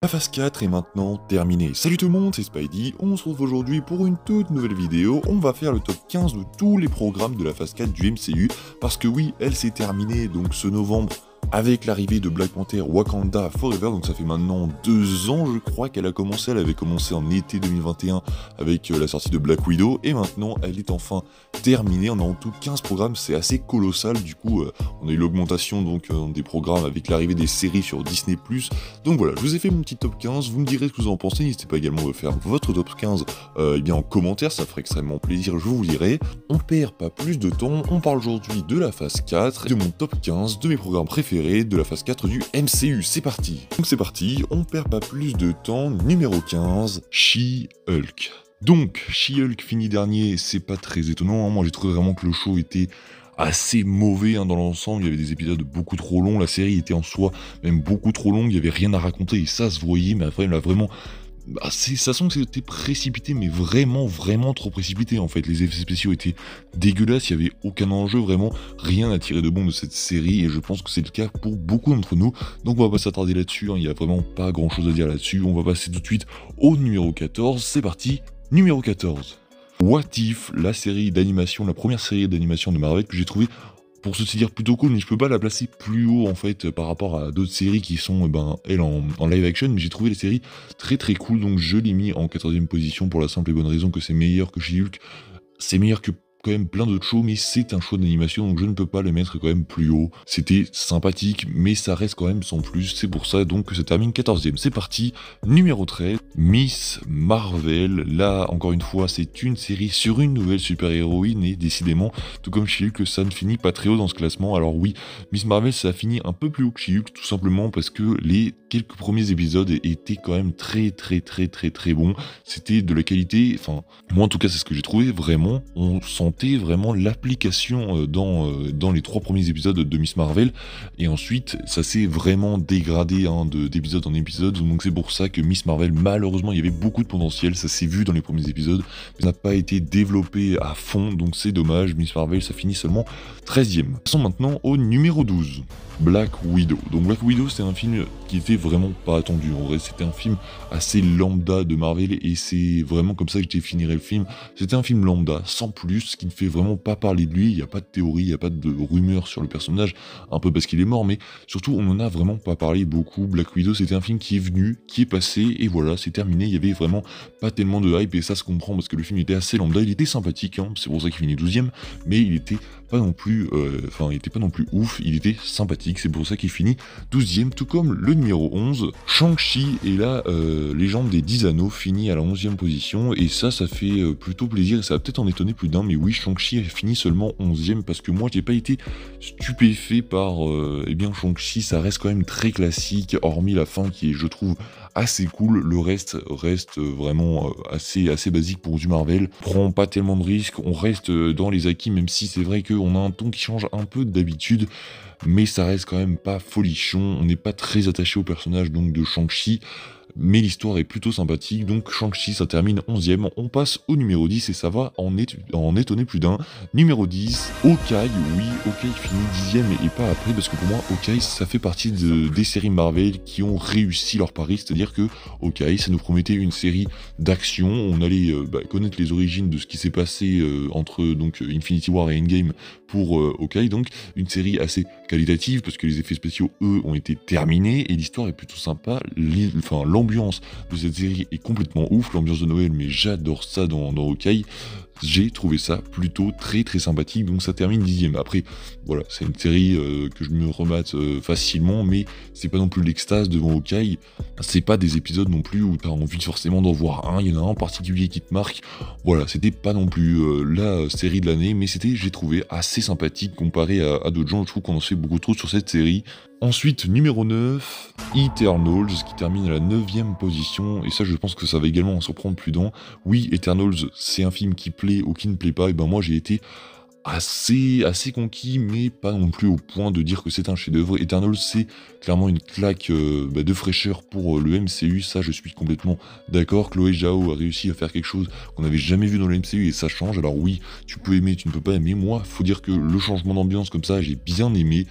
La phase 4 est maintenant terminée. Salut tout le monde, c'est Spidey, on se retrouve aujourd'hui pour une toute nouvelle vidéo. On va faire le top 15 de tous les programmes de la phase 4 du MCU, parce que oui, elle s'est terminée donc ce novembre avec l'arrivée de Black Panther Wakanda Forever, donc ça fait maintenant 2 ans je crois qu'elle a commencé, elle avait commencé en été 2021 avec la sortie de Black Widow, et maintenant elle est enfin terminée. On a en tout 15 programmes, c'est assez colossal, du coup on a eu l'augmentation donc des programmes avec l'arrivée des séries sur Disney+. Donc voilà, je vous ai fait mon petit top 15, vous me direz ce que vous en pensez, n'hésitez pas également à faire votre top 15 eh bien en commentaire, ça ferait extrêmement plaisir, je vous lirai. On perd pas plus de temps, on parle aujourd'hui de la phase 4, de mon top 15, de mes programmes préférés, de la phase 4 du MCU, c'est parti. Donc c'est parti, on perd pas plus de temps, numéro 15, She-Hulk. Donc, She-Hulk finit dernier, c'est pas très étonnant, hein. Moi j'ai trouvé vraiment que le show était assez mauvais dans l'ensemble, il y avait des épisodes beaucoup trop longs, la série était en soi même beaucoup trop longue, il y avait rien à raconter et ça se voyait, mais après elle a vraiment... ça sent que c'était précipité, mais vraiment trop précipité en fait. Les effets spéciaux étaient dégueulasses, il n'y avait aucun enjeu, vraiment rien à tirer de bon de cette série, et je pense que c'est le cas pour beaucoup d'entre nous. Donc on va pas s'attarder là-dessus, il n'y a vraiment pas grand chose à dire là-dessus. On va passer tout de suite au numéro 14, c'est parti, numéro 14. What If, la série d'animation, la première série d'animation de Marvel que j'ai trouvé, pour ceci dire, plutôt cool, mais je peux pas la placer plus haut en fait par rapport à d'autres séries qui sont elles en live action, mais j'ai trouvé les séries très cool, donc je l'ai mis en 14e position pour la simple et bonne raison que c'est meilleur que She-Hulk, c'est meilleur que quand même plein d'autres shows, mais c'est un show d'animation, donc je ne peux pas le mettre quand même plus haut. C'était sympathique, mais ça reste quand même sans plus, c'est pour ça donc que ça termine 14e. C'est parti, numéro 13, Miss Marvel. Là, encore une fois, c'est une série sur une nouvelle super-héroïne, et décidément, tout comme She-Hulk, ça ne finit pas très haut dans ce classement. Alors oui, Miss Marvel, ça finit un peu plus haut que She-Hulk, tout simplement parce que les quelques premiers épisodes étaient quand même très bons. C'était de la qualité, enfin, moi en tout cas, c'est ce que j'ai trouvé, vraiment, on sentait vraiment l'application dans les 3 premiers épisodes de Miss Marvel, et ensuite ça s'est vraiment dégradé d'épisode en épisode, donc c'est pour ça que Miss Marvel, malheureusement il y avait beaucoup de potentiel, ça s'est vu dans les premiers épisodes, mais ça n'a pas été développé à fond, donc c'est dommage. Miss Marvel, ça finit seulement 13e. Passons maintenant au numéro 12. Black Widow. Donc Black Widow, c'est un film qui était vraiment pas attendu. En vrai, c'était un film assez lambda de Marvel, et c'est vraiment comme ça que je définirais le film. C'était un film lambda, sans plus, qui ne fait vraiment pas parler de lui. Il n'y a pas de théorie, il n'y a pas de rumeurs sur le personnage, un peu parce qu'il est mort, mais surtout on en a vraiment pas parlé beaucoup. Black Widow, c'était un film qui est venu, qui est passé, et voilà, c'est terminé. Il y avait vraiment pas tellement de hype, et ça se comprend parce que le film était assez lambda. Il était sympathique, c'est pour ça qu'il finit 12e, mais il était pas non plus, il était pas non plus ouf, il était sympathique, c'est pour ça qu'il finit 12e, tout comme le numéro 11, Shang-Chi, et là, Légende des 10 Anneaux finit à la 11e position, et ça fait plutôt plaisir, et ça va peut-être en étonner plus d'un, mais oui, Shang-Chi a fini seulement 11e, parce que moi j'ai pas été stupéfait par, eh bien Shang-Chi, ça reste quand même très classique, hormis la fin qui est, je trouve, assez cool, le reste vraiment assez basique pour du Marvel, prend pas tellement de risques, on reste dans les acquis, même si c'est vrai qu'on a un ton qui change un peu d'habitude, mais ça reste quand même pas folichon, on n'est pas très attaché au personnage donc de Shang-Chi, mais l'histoire est plutôt sympathique, donc Shang-Chi ça termine 11e, on passe au numéro 10 et ça va en étonner plus d'un. Numéro 10, Hawkeye, oui, Hawkeye finit 10e et pas après, parce que pour moi Hawkeye ça fait partie des séries Marvel qui ont réussi leur pari, c'est-à-dire que Hawkeye ça nous promettait une série d'action, on allait connaître les origines de ce qui s'est passé entre donc Infinity War et Endgame pour Hawkeye, donc une série assez qualitative parce que les effets spéciaux eux ont été terminés et l'histoire est plutôt sympa, l'ambiance de cette série est complètement ouf, l'ambiance de Noël, mais j'adore ça dans Hawkeye. J'ai trouvé ça plutôt très sympathique, donc ça termine 10e. Après, voilà, c'est une série que je me remate facilement, mais c'est pas non plus l'extase devant Hawkeye. C'est pas des épisodes non plus où t'as envie forcément d'en voir un, il y en a un en particulier qui te marque. Voilà, c'était pas non plus la série de l'année, mais c'était, j'ai trouvé, assez sympathique comparé à d'autres gens. Je trouve qu'on en sait beaucoup trop sur cette série. Ensuite, numéro 9, Eternals, qui termine à la 9e position, et ça je pense que ça va également en surprendre plus d'un. Oui, Eternals, c'est un film qui plaît ou qui ne plaît pas, et ben moi j'ai été assez conquis, mais pas non plus au point de dire que c'est un chef-d'œuvre. Eternals, c'est clairement une claque de fraîcheur pour le MCU, ça je suis complètement d'accord. Chloé Zhao a réussi à faire quelque chose qu'on n'avait jamais vu dans le MCU, et ça change. Alors oui, tu peux aimer, tu ne peux pas aimer, moi, faut dire que le changement d'ambiance comme ça, j'ai bien aimé.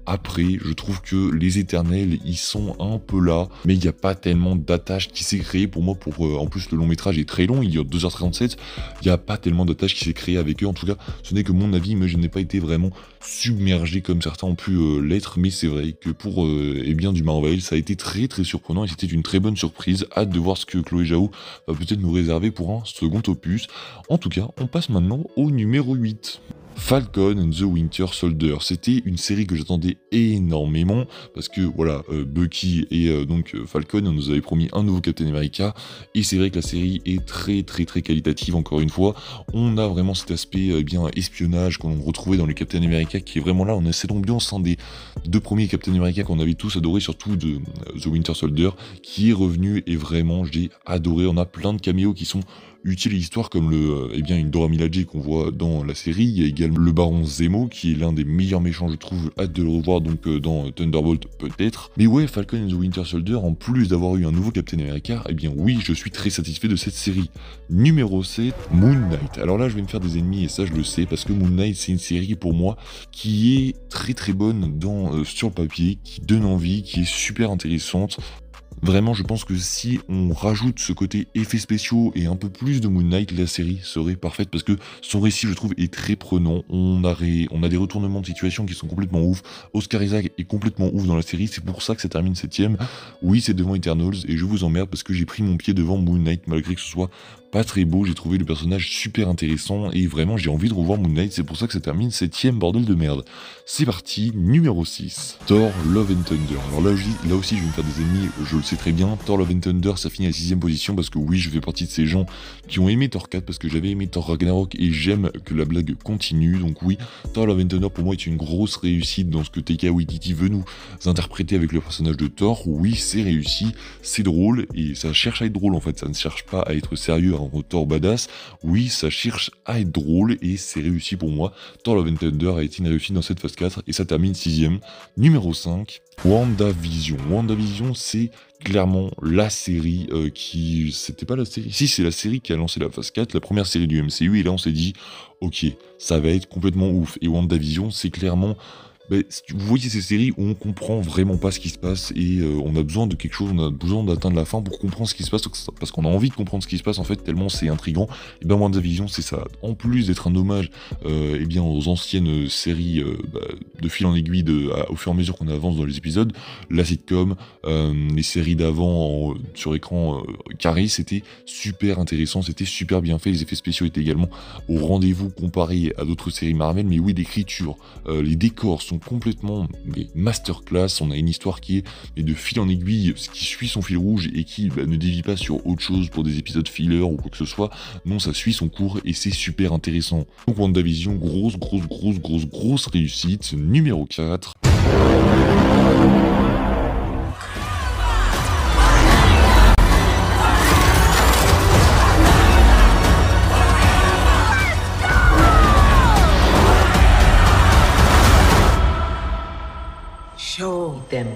Après, je trouve que les Éternels, ils sont un peu là, mais il n'y a pas tellement d'attache qui s'est créée pour moi. En plus, le long métrage est très long, il dure 2h37. Il n'y a pas tellement d'attache qui s'est créée avec eux. En tout cas, ce n'est que mon avis, mais je n'ai pas été vraiment submergé comme certains ont pu l'être. Mais c'est vrai que pour eh bien, du Marvel, ça a été très très surprenant et c'était une très bonne surprise. Hâte de voir ce que Chloé Zhao va peut-être nous réserver pour un second opus. En tout cas, on passe maintenant au numéro 8. Falcon and the Winter Soldier, c'était une série que j'attendais énormément parce que voilà, Bucky et donc Falcon, on nous avait promis un nouveau Captain America et c'est vrai que la série est très très très qualitative encore une fois. On a vraiment cet aspect bien espionnage qu'on retrouvait dans les Captain America qui est vraiment là. On a cette ambiance des deux premiers Captain America qu'on avait tous adoré, surtout de The Winter Soldier qui est revenu et vraiment j'ai adoré. On a plein de caméos qui sont utile à l'histoire comme une Dora Milaje qu'on voit dans la série. Il y a également le Baron Zemo qui est l'un des meilleurs méchants je trouve, hâte de le revoir donc dans Thunderbolt peut-être. Mais ouais, Falcon and the Winter Soldier, en plus d'avoir eu un nouveau Captain America, eh bien oui, je suis très satisfait de cette série. Numéro 7, Moon Knight. Alors là je vais me faire des ennemis et ça je le sais parce que Moon Knight c'est une série pour moi qui est très très bonne sur le papier, qui donne envie, qui est super intéressante. Vraiment, je pense que si on rajoute ce côté effets spéciaux et un peu plus de Moon Knight, la série serait parfaite parce que son récit, je trouve, est très prenant. On a des retournements de situation qui sont complètement ouf. Oscar Isaac est complètement ouf dans la série, c'est pour ça que ça termine 7ème. Oui, c'est devant Eternals et je vous emmerde parce que j'ai pris mon pied devant Moon Knight malgré que ce soit pas très beau. J'ai trouvé le personnage super intéressant et vraiment j'ai envie de revoir Moon Knight, c'est pour ça que ça termine 7ème, bordel de merde. C'est parti, numéro 6, Thor Love and Thunder. Alors là aussi je vais me faire des ennemis, je le sais très bien. Thor Love and Thunder, ça finit à la 6ème position parce que oui, je fais partie de ces gens qui ont aimé Thor 4 parce que j'avais aimé Thor Ragnarok et j'aime que la blague continue. Donc oui, Thor Love and Thunder pour moi est une grosse réussite dans ce que Taika Waititi veut nous interpréter avec le personnage de Thor. Oui, c'est réussi, c'est drôle et ça cherche à être drôle en fait, ça ne cherche pas à être sérieux, à rendre Thor badass. Oui, ça cherche à être drôle et c'est réussi pour moi. Thor Love and Thunder a été une réussite dans cette phase 4 et ça termine 6ème. Numéro 5, WandaVision. WandaVision, c'est clairement la série c'était pas la série, si c'est la série qui a lancé la phase 4, la première série du MCU, et là on s'est dit, ok, ça va être complètement ouf, et WandaVision c'est clairement... vous voyez ces séries où on comprend vraiment pas ce qui se passe et on a besoin de quelque chose, on a besoin d'atteindre la fin pour comprendre ce qui se passe parce qu'on a envie de comprendre ce qui se passe en fait tellement c'est intriguant. Et bien WandaVision c'est ça, en plus d'être un hommage aux anciennes séries de fil en aiguille au fur et à mesure qu'on avance dans les épisodes, la sitcom, les séries d'avant sur écran carré, c'était super intéressant, c'était super bien fait, les effets spéciaux étaient également au rendez-vous comparé à d'autres séries Marvel, mais oui l'écriture, les décors sont complètement masterclass. On a une histoire qui est de fil en aiguille, qui suit son fil rouge et qui ne dévie pas sur autre chose pour des épisodes filler ou quoi que ce soit. Non, ça suit son cours et c'est super intéressant. Donc WandaVision, grosse réussite. Numéro 4. Show them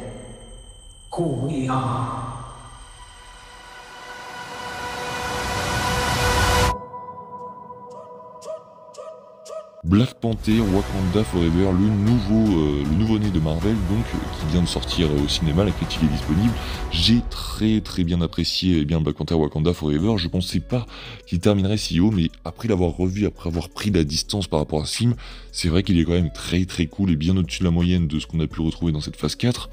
who we are. Black Panther Wakanda Forever, le nouveau-né de Marvel, donc qui vient de sortir au cinéma, la critique est disponible. J'ai très bien apprécié Black Panther Wakanda Forever. Je pensais pas qu'il terminerait si haut, mais après l'avoir revu, après avoir pris la distance par rapport à ce film, c'est vrai qu'il est quand même très cool et bien au-dessus de la moyenne de ce qu'on a pu retrouver dans cette phase 4.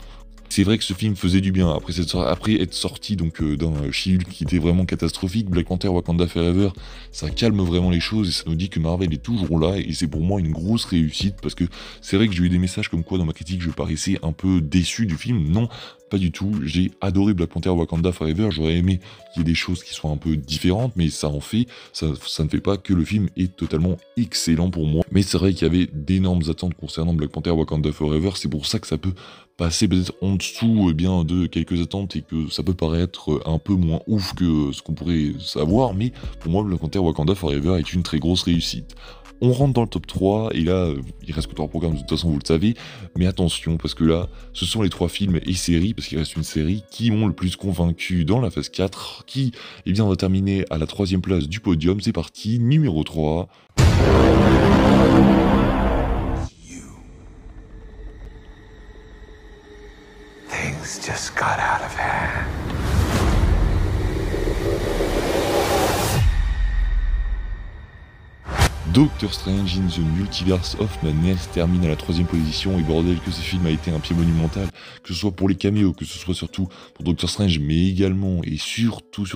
C'est vrai que ce film faisait du bien, après être sorti donc d'un She-Hulk qui était vraiment catastrophique. Black Panther Wakanda Forever, ça calme vraiment les choses et ça nous dit que Marvel est toujours là et c'est pour moi une grosse réussite parce que c'est vrai que j'ai eu des messages comme quoi dans ma critique je paraissais un peu déçu du film. Non, pas du tout, j'ai adoré Black Panther Wakanda Forever, j'aurais aimé qu'il y ait des choses qui soient un peu différentes, mais ça en fait, ça ne fait pas que le film est totalement excellent pour moi. Mais c'est vrai qu'il y avait d'énormes attentes concernant Black Panther Wakanda Forever, c'est pour ça que ça peut passer peut-être en dessous de quelques attentes et que ça peut paraître un peu moins ouf que ce qu'on pourrait savoir, mais pour moi Black Panther Wakanda Forever est une très grosse réussite. On rentre dans le top 3, et là, il reste que 3 programmes, de toute façon vous le savez, mais attention, parce que là, ce sont les 3 films et séries, parce qu'il reste une série, qui m'ont le plus convaincu dans la phase 4, qui, va terminer à la 3ème place du podium. C'est parti, numéro 3. Doctor Strange in the Multiverse of Madness termine à la 3ème position, et bordel que ce film a été un pied monumental, que ce soit pour les caméos, que ce soit surtout pour Doctor Strange, mais également et surtout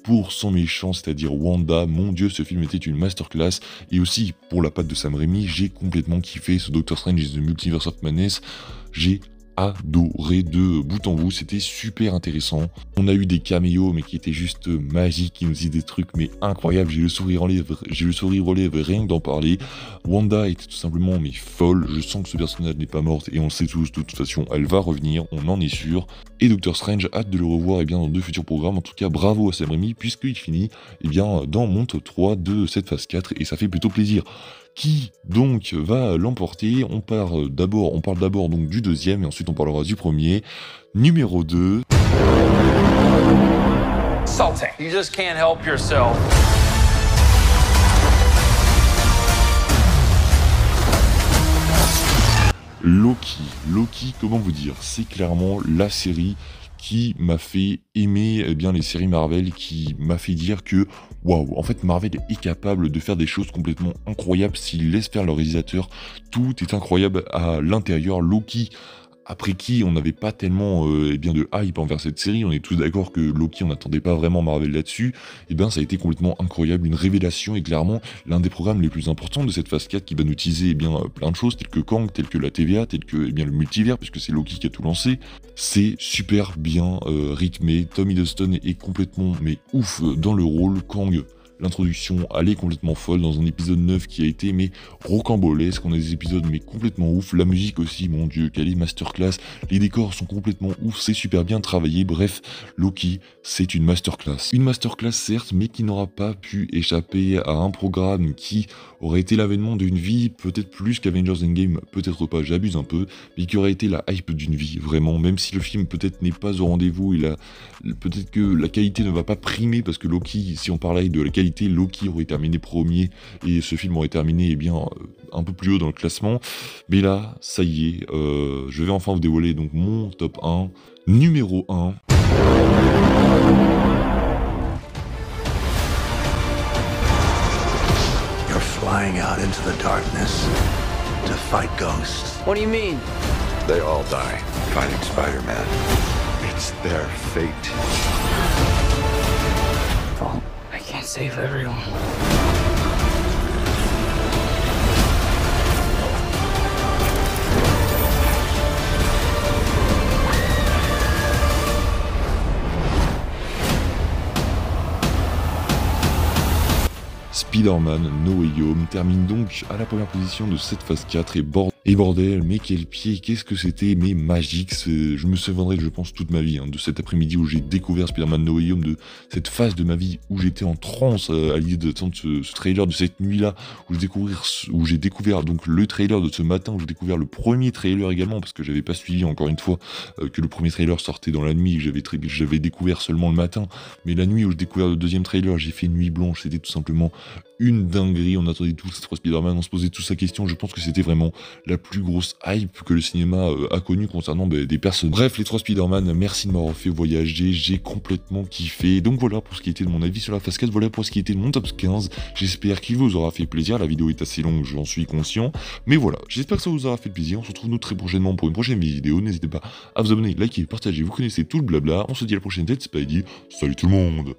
pour son méchant, c'est-à-dire Wanda. Mon dieu, ce film était une masterclass, et aussi pour la patte de Sam Raimi, j'ai complètement kiffé ce Doctor Strange in the Multiverse of Madness. J'ai adoré de bout en bout, c'était super intéressant. On a eu des caméos mais qui étaient juste magiques, qui nous disaient des trucs mais incroyables, j'ai le sourire aux lèvres rien que d'en parler. Wanda était tout simplement mais folle, je sens que ce personnage n'est pas morte et on le sait tous, de toute façon elle va revenir, on en est sûr. Et Doctor Strange, hâte de le revoir dans 2 futurs programmes, en tout cas bravo à Sam Raimi puisqu'il finit dans mon top 3 de cette phase 4 et ça fait plutôt plaisir. Qui donc va l'emporter? On parle d'abord donc du deuxième et ensuite on parlera du premier. Numéro 2. Salty. You just can't help yourself. Loki, comment vous dire? C'est clairement la série qui m'a fait aimer les séries Marvel, qui m'a fait dire que waouh, en fait Marvel est capable de faire des choses complètement incroyables s'ils laissent faire leur réalisateur. Tout est incroyable à l'intérieur. Loki, après qui on n'avait pas tellement de hype envers cette série, on est tous d'accord que Loki, on n'attendait pas vraiment Marvel là-dessus, ça a été complètement incroyable, une révélation et clairement l'un des programmes les plus importants de cette phase 4 qui va nous teaser plein de choses telles que Kang, telles que la TVA, telles que le multivers, puisque c'est Loki qui a tout lancé. C'est super bien rythmé, Tom Hiddleston est complètement ouf dans le rôle. Kang, l'introduction, elle est complètement folle dans un épisode 9 qui a été rocambolesque. On a des épisodes complètement ouf. La musique aussi, mon dieu, quelle est masterclass. Les décors sont complètement ouf, c'est super bien travaillé. Bref, Loki, c'est une masterclass. Une masterclass certes, mais qui n'aura pas pu échapper à un programme qui aurait été l'avènement d'une vie, peut-être plus qu'Avengers Endgame, peut-être pas, j'abuse un peu, mais qui aurait été la hype d'une vie, vraiment. Même si le film peut-être n'est pas au rendez-vous, peut-être que la qualité ne va pas primer, parce que Loki, si on parlait de la qualité, Loki aurait terminé premier et ce film aurait terminé un peu plus haut dans le classement. Mais là, ça y est, je vais enfin vous dévoiler donc mon top 1. Numéro 1. You're flying out into the darkness to fight ghosts. What do you mean? They all die fighting Spider-Man. It's their fate. Oh, I can't save everyone. Spider-Man No Way Home termine donc à la première position de cette phase 4 et bordel, mais quel pied, qu'est-ce que c'était, mais magique. Je me souviendrai, je pense, toute ma vie de cet après-midi où j'ai découvert Spider-Man No Way Home, de cette phase de ma vie où j'étais en transe à l'idée d'attendre ce trailer, de cette nuit-là où j'ai découvert donc le trailer de ce matin, où j'ai découvert le premier trailer également, parce que j'avais pas suivi encore une fois que le premier trailer sortait dans la nuit, j'avais découvert seulement le matin, mais la nuit où j'ai découvert le deuxième trailer, j'ai fait nuit blanche, c'était tout simplement une dinguerie. On attendait tous ces 3 Spider-Man, on se posait tous la question. Je pense que c'était vraiment la plus grosse hype que le cinéma a connue concernant des personnes. Bref, les 3 Spider-Man, merci de m'avoir fait voyager, j'ai complètement kiffé. Donc voilà pour ce qui était de mon avis sur la phase 4, voilà pour ce qui était de mon top 15. J'espère qu'il vous aura fait plaisir. La vidéo est assez longue, j'en suis conscient, mais voilà, j'espère que ça vous aura fait plaisir. On se retrouve nous très prochainement pour une prochaine vidéo. N'hésitez pas à vous abonner, liker, partager, vous connaissez tout le blabla. On se dit à la prochaine tête, c'est pas dit. Salut tout le monde.